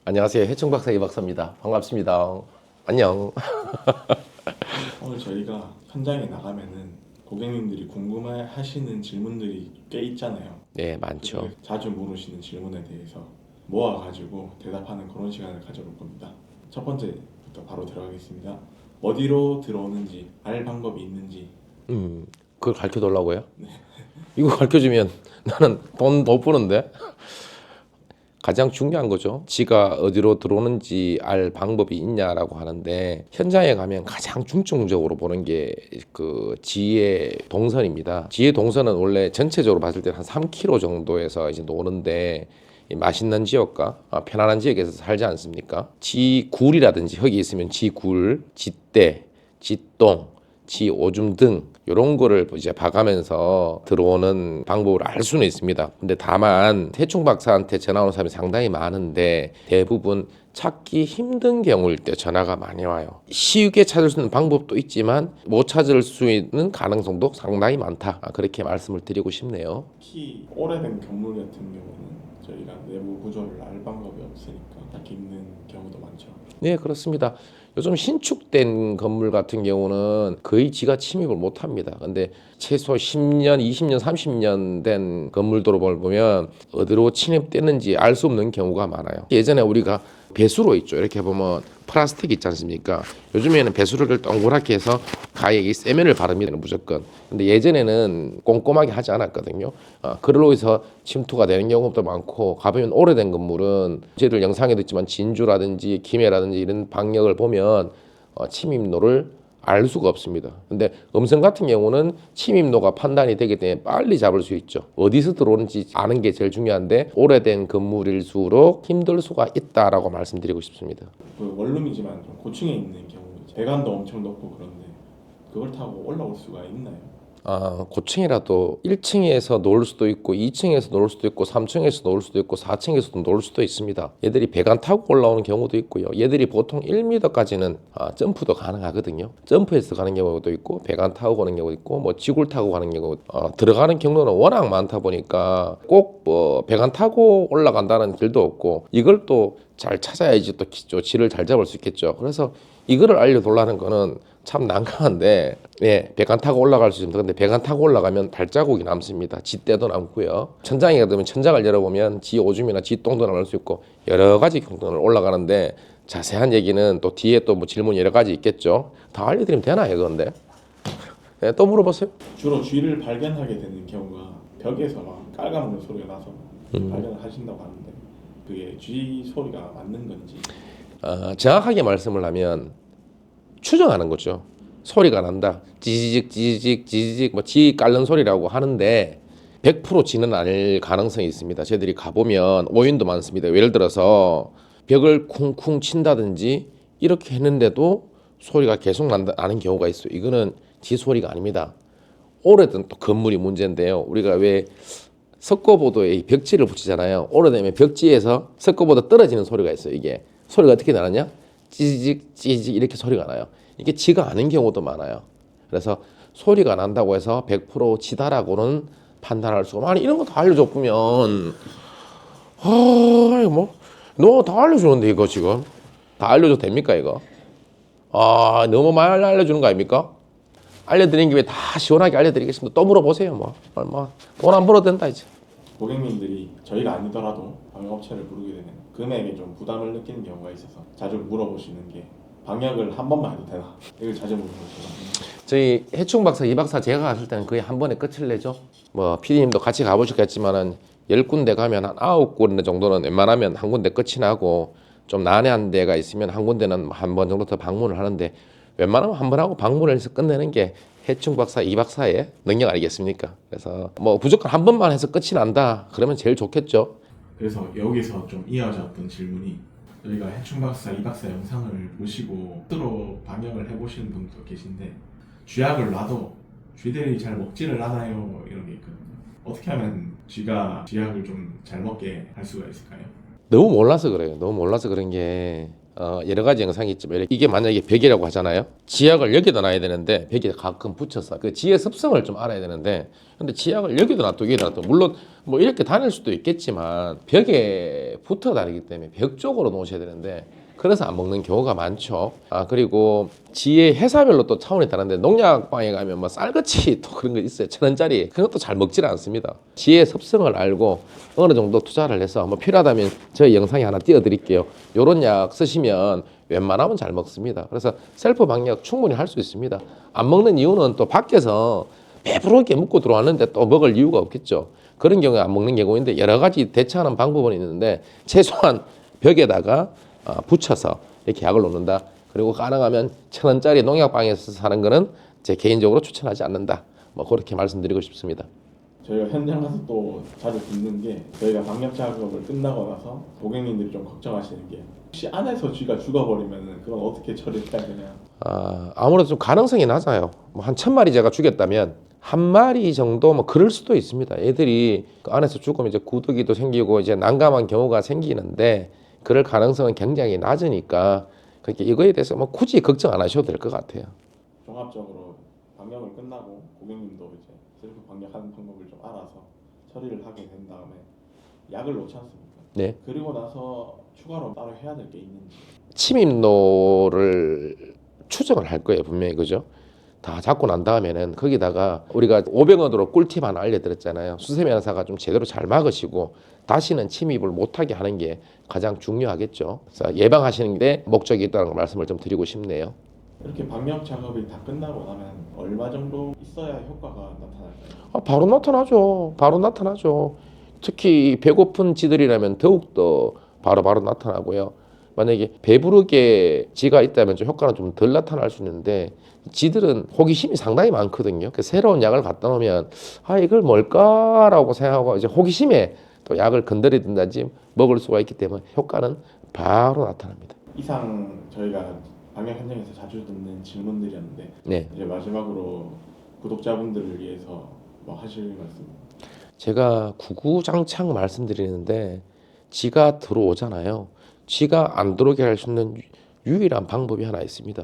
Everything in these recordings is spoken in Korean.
안녕하세요. 해충박사 이박사입니다. 반갑습니다. 안녕. 오늘 저희가 현장에 나가면은 고객님들이 궁금해하시는 질문들이 꽤 있잖아요. 네, 많죠. 그중에 자주 물으시는 질문에 대해서 모아가지고 대답하는 그런 시간을 가져볼 겁니다. 첫 번째부터 바로 들어가겠습니다. 어디로 들어오는지 알 방법이 있는지. 그걸 가르쳐 달라고요? 이거 가르쳐주면 나는 돈 못 버는데? 가장 중요한 거죠. 지가 어디로 들어오는지 알 방법이 있냐라고 하는데, 현장에 가면 가장 중점적으로 보는 게 그 지의 동선입니다. 지의 동선은 원래 전체적으로 봤을 때 한 3km 정도에서 이제 노는데, 이 맛있는 지역과 편안한 지역에서 살지 않습니까? 지굴이라든지 여기 있으면 지굴, 지대, 지똥, 지오줌 등 이런 거를 이제 봐가면서 들어오는 방법을 알 수는 있습니다. 근데 다만 해충 박사한테 전화 오는 사람이 상당히 많은데 대부분 찾기 힘든 경우일 때 전화가 많이 와요. 쉽게 찾을 수 있는 방법도 있지만 못 찾을 수 있는 가능성도 상당히 많다. 그렇게 말씀을 드리고 싶네요. 특히 오래된 건물 같은 경우는 저희가 내부 구조를 알 방법이 없으니까 찾기 힘든 경우도 많죠. 네, 그렇습니다. 요즘 신축된 건물 같은 경우는 거의 지가 침입을 못 합니다. 근데 최소 10년, 20년, 30년 된 건물들을 보면 어디로 침입됐는지 알 수 없는 경우가 많아요. 예전에 우리가 배수로 있죠. 이렇게 보면 플라스틱 있지 않습니까? 요즘에는 배수로를 동그랗게 해서 가에 이 세면을 바릅니다. 무조건. 근데 예전에는 꼼꼼하게 하지 않았거든요. 그걸로 해서 침투가 되는 경우도 많고, 가보면 오래된 건물은 저희들 영상에도 있지만 진주라든지 김해라든지 이런 방역을 보면 침입로를 알 수가 없습니다. 근데 음성 같은 경우는 침입로가 판단이 되기 때문에 빨리 잡을 수 있죠. 어디서 들어오는지 아는 게 제일 중요한데, 오래된 건물일수록 힘들 수가 있다라고 말씀드리고 싶습니다. 그 원룸이지만 좀 고층에 있는 경우 배관도 엄청 높고 그런데 그걸 타고 올라올 수가 있나요? 고층이라도 1층에서 놓을 수도 있고 2층에서 놓을 수도 있고 3층에서 놓을 수도 있고 4층에서도 놓을 수도 있습니다. 얘들이 배관 타고 올라오는 경우도 있고요. 얘들이 보통 1m까지는 점프도 가능하거든요. 점프해서 가는 경우도 있고 배관 타고 가는 경우도 있고 뭐 지굴 타고 가는 경우 들어가는 경로는 워낙 많다 보니까 꼭 뭐 배관 타고 올라간다는 길도 없고, 이걸 또 잘 찾아야지 또 지를 잘 잡을 수 있겠죠. 그래서 이거를 알려달라는 거는 참 난감한데, 예, 배관 타고 올라갈 수 있습니다. 근데 배관 타고 올라가면 발자국이 남습니다. 지때도 남고요. 천장에 가면 천장을 열어보면 지 오줌이나 지 똥도 남을 수 있고 여러 가지 경로를 올라가는데, 자세한 얘기는 또 뒤에 또 뭐 질문 여러 가지 있겠죠. 다 알려드리면 되나요, 그건데? 예, 또 물어보세요. 주로 쥐를 발견하게 되는 경우가 벽에서 막 깔아먹는 소리가 나서 발견을 하신다고 하는데 그게 쥐 소리가 맞는 건지. 정확하게 말씀을 하면 추정하는 거죠. 소리가 난다. 지지직 지지직 지지직 뭐 지 깔는 소리라고 하는데 100% 지는 아닐 가능성이 있습니다. 저희들이 가보면 오인도 많습니다. 예를 들어서 벽을 쿵쿵 친다든지 이렇게 했는데도 소리가 계속 나는 경우가 있어요. 이거는 지 소리가 아닙니다. 오래된 또 건물이 문제인데요. 우리가 왜 석고보도에 벽지를 붙이잖아요. 오래되면 벽지에서 석고보도 떨어지는 소리가 있어요. 이게 소리가 어떻게 나느냐? 찌직 찌직 이렇게 소리가 나요. 이게 지가 아닌 경우도 많아요. 그래서 소리가 난다고 해서 100% 지다라고는 판단할 수가 없고, 아니 이런 거 다 알려줬으면 뭐너 다 알려주는데 이거 지금 다 알려줘도 됩니까 이거? 너무 많이 알려주는 거 아닙니까? 알려드린 김에 다 시원하게 알려드리겠습니다. 또 물어보세요. 뭐 얼마 돈 안 벌어도 된다 이제. 고객님들이 저희가 아니더라도 방역업체를 부르게 되면 금액에 좀 부담을 느끼는 경우가 있어서 자주 물어보시는 게 방역을 한 번만 해도 되나? 이걸 자주 물어보시거든요. 저희 해충 박사 이 박사 제가 갔을 때는 거의 한 번에 끝을 내죠. 뭐 PD님도 같이 가보셨겠지만은 10군데 가면 한 9군데 정도는 웬만하면 한 군데 끝이 나고, 좀 난해한 데가 있으면 한 군데는 한 번 정도 더 방문을 하는데, 웬만하면 한 번 하고 방문을 해서 끝내는 게 해충 박사 이 박사의 능력 아니겠습니까? 그래서 뭐 무조건 한 번만 해서 끝이 난다 그러면 제일 좋겠죠. 그래서 여기서 좀 이어졌던 질문이, 저희가 해충박사 이박사 영상을 보시고 스스로 방역을 해보시는 분도 계신데 쥐약을 놔도 쥐들이 잘 먹지를 않아요 이런 게 있거든요. 어떻게 하면 쥐가 쥐약을 좀 잘 먹게 할 수가 있을까요? 너무 몰라서 그래요. 너무 몰라서 그런 게 여러 가지 영상이 있지만 이게 만약에 벽이라고 하잖아요. 지약을 여기다 놔야 되는데 벽에 가끔 붙여서 그 지의 습성을 좀 알아야 되는데 근데 지약을 여기다 놔도 여기다 놔도 물론 뭐 이렇게 다닐 수도 있겠지만 벽에 붙어 다니기 때문에 벽 쪽으로 놓으셔야 되는데 그래서 안 먹는 경우가 많죠. 그리고 지의 회사별로 또 차원이 다른데 농약방에 가면 뭐 쌀같이 또 그런 거 있어요. 1,000원짜리 그런 것도 잘 먹질 않습니다. 지의 습성을 알고 어느 정도 투자를 해서 뭐 필요하다면 저희 영상에 하나 띄워드릴게요. 요런 약 쓰시면 웬만하면 잘 먹습니다. 그래서 셀프 방역 충분히 할 수 있습니다. 안 먹는 이유는 또 밖에서 배부르게 먹고 들어왔는데 또 먹을 이유가 없겠죠. 그런 경우에 안 먹는 경우인데 여러 가지 대처하는 방법은 있는데 최소한 벽에다가 붙여서 이렇게 약을 놓는다. 그리고 가능하면 1,000원짜리 농약방에서 사는 거는 제 개인적으로 추천하지 않는다. 뭐 그렇게 말씀드리고 싶습니다. 저희가 현장 가서 또 자주 듣는 게 저희가 방역 작업을 끝나고 나서 고객님들이 좀 걱정하시는 게 혹시 안에서 쥐가 죽어버리면 그건 어떻게 처리해야 되냐. 아무래도 좀 가능성이 낮아요. 뭐 한 1,000마리 제가 죽였다면 한 마리 정도 뭐 그럴 수도 있습니다. 애들이 그 안에서 죽으면 이제 구더기도 생기고 이제 난감한 경우가 생기는데 그럴 가능성은 굉장히 낮으니까 그렇게 이거에 대해서 뭐 굳이 걱정 안 하셔도 될 것 같아요. 종합적으로 방역을 끝나고 고객님도 이제 셀프 방역하는 방법을 좀 알아서 처리를 하게 된 다음에 약을 놓지 않습니까? 네. 그리고 나서 추가로 따로 해야 될 게 있는지. 침입로를 추정을 할 거예요, 분명히. 그죠? 다 잡고 난 다음에는 거기다가 우리가 500원으로 꿀팁 하나 알려드렸잖아요. 수세미나사가 좀 제대로 잘 막으시고 다시는 침입을 못하게 하는 게 가장 중요하겠죠. 그래서 예방하시는 데 목적이 있다는 걸 말씀을 좀 드리고 싶네요. 이렇게 방역 작업이 다 끝나고 나면 얼마 정도 있어야 효과가 나타날까요? 바로 나타나죠. 바로 나타나죠. 특히 배고픈 쥐들이라면 더욱더 바로 나타나고요. 만약에 배부르게 쥐가 있다면 좀 효과는 좀 덜 나타날 수 있는데 쥐들은 호기심이 상당히 많거든요. 새로운 약을 갖다 놓으면 이걸 뭘까라고 생각하고 이제 호기심에 또 약을 건드리든지 먹을 수가 있기 때문에 효과는 바로 나타납니다. 이상 저희가 방역 현장에서 자주 듣는 질문들이었는데 네. 이제 마지막으로 구독자분들을 위해서 뭐 하실 말씀? 제가 구구장창 말씀드리는데 쥐가 들어오잖아요. 쥐가 안 들어오게 할 수 있는 유일한 방법이 하나 있습니다.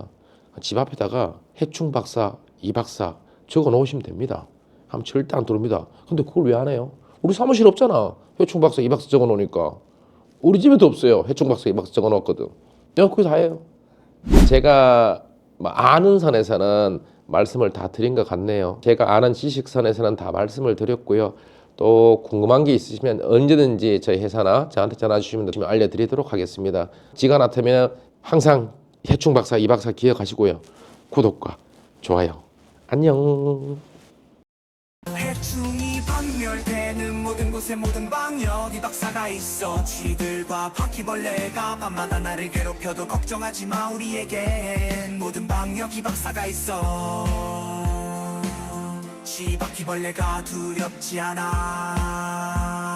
집 앞에다가 해충 박사, 이 박사 적어 놓으시면 됩니다. 하면 절대 안 들어옵니다. 근데 그걸 왜 안 해요? 우리 사무실 없잖아. 해충 박사, 이 박사 적어 놓으니까. 우리 집에도 없어요. 해충 박사, 이 박사 적어 놓았거든. 내가 그게 다예요. 제가 아는 선에서는 말씀을 다 드린 것 같네요. 제가 아는 지식선에서는 다 말씀을 드렸고요. 또 궁금한 게 있으시면 언제든지 저희 회사나 저한테 전화 주시면 알려드리도록 하겠습니다. 쥐가 나타나면 항상 해충 박사, 이 박사 기억하시고요. 구독과 좋아요. 안녕. 해충이 박멸되는 모든 곳에 모든 방역 이 박사가 있어. 쥐들과 바퀴벌레가 밤마다 나를 괴롭혀도 걱정하지 마. 우리에겐 모든 방역 이 박사가 있어. 쥐 바퀴벌레가 두렵지 않아.